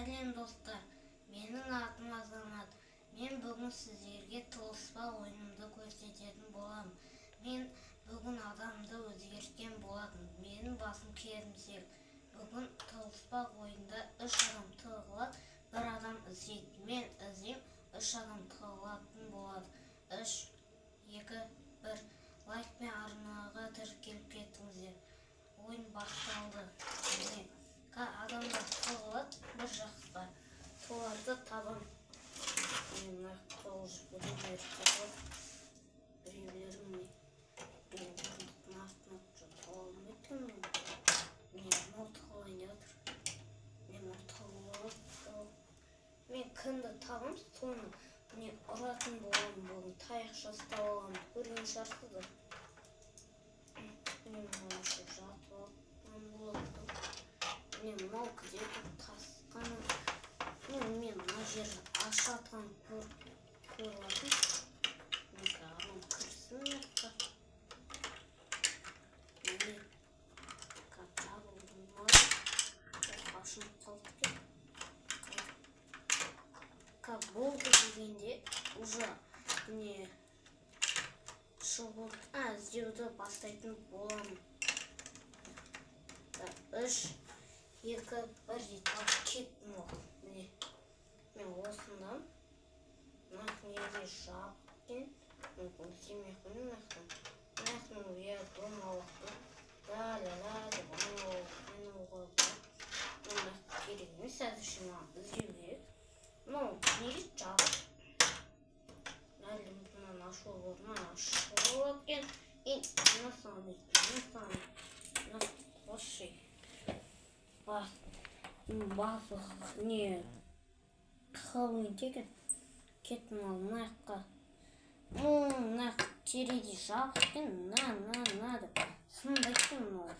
Сәлем достар, менің атым Азамат. Мен бүгін сіздерге тылыспа ойынымды көрсететін боламын. Мен бүгін адамды өзгерткен болатын. Менің басым керімсек. Бүгін тылыспа ойында 3 адам тығылады, 1 адам іздейді. Мен іздеймін, 3 адам тығылатын болады. 3, 2, 1. Лайк пен арнаға тіркеліп кеттіңіздер. Ойын басталды. Адамдар тығылады бір жаққа. Соларды табам. Мен тоғыз біреулер тығылады. Біреулерім орындықтың артына тығылмайтын. Мен тығылайын жатыр. Мен тығылады. Мен кімді табам, соны ұратын боламын. Бүгін таяқша ұстап аламын. Көрген шығарсыздар. Мен жатып алған болатын. Мен мынау где-то тасқаны. Мен мына жерді ашатқан көріп. Неге арам кірсін жаққа. Мен табылдым ма? Ашынып қалды кен. Болды дегенде уже іздеуді бастайтын боламын. 3, 2, 1 дейді. Кеттім ол. Мен осындан неге жабық кен. Мүмкін семей күні мәқтің өе домалықтың. Ла-ла-ла деп айналуға бар. Онда керек емес әзірше маған іздеу керек. Неге жабық? Әлі мұнан ашу орнынан ашу болады кен. Мына саны қошы басы қылын теген. Кеттім ал мына жаққа. Мына тереде жабық кен. На деп сынбайтын ол.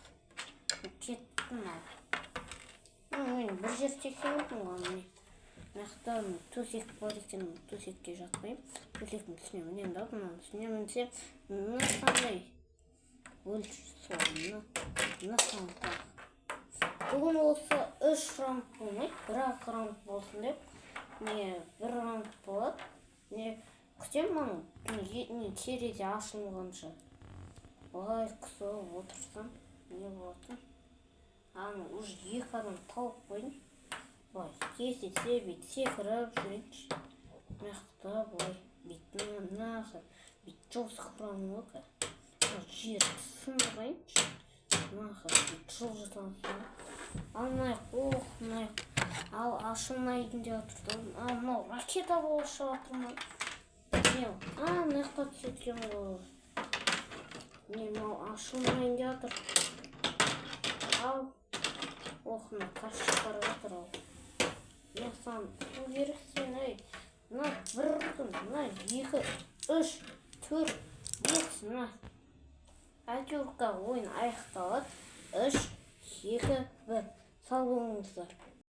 Кеттім ал. Мен бір жер тексеретін ғаны. Мына төсек бар екен, төсекке жатпайым. Төсектің үстіне мінем да, мынаның үстіне мінсем, мына қандай өлші соны, мына қандай. Бүгін осы 3 раунд болмайды, 1-ақ раунд болсын деп, 1 раунд болады. Күтем мұның терезе ашылғанша. Олай қысылып отырсам, не болатын? Уже 2 адам тауып қойдым. Кесесе бет секіріп жүрінші. Мақта бой. Беттің нағыр. Бет жол сықырамын өкі. Жер сындырайыншы. Нағыр бет жол жатансың. Алынайық. Ал ашылмайдың деп отырдым. Мынау ракета болып шығатырмын. Мынақта түсеткен бол. Мынау ашылмайын деп отыр. Ал. Мына қашып бара жатыр ал. Мен сан су керексен, мына 1 күн, мына 2, 3, 4, 5, мына. Әйтеуір ойын аяқталады. 3, 2, 1. Сау болыңыздар.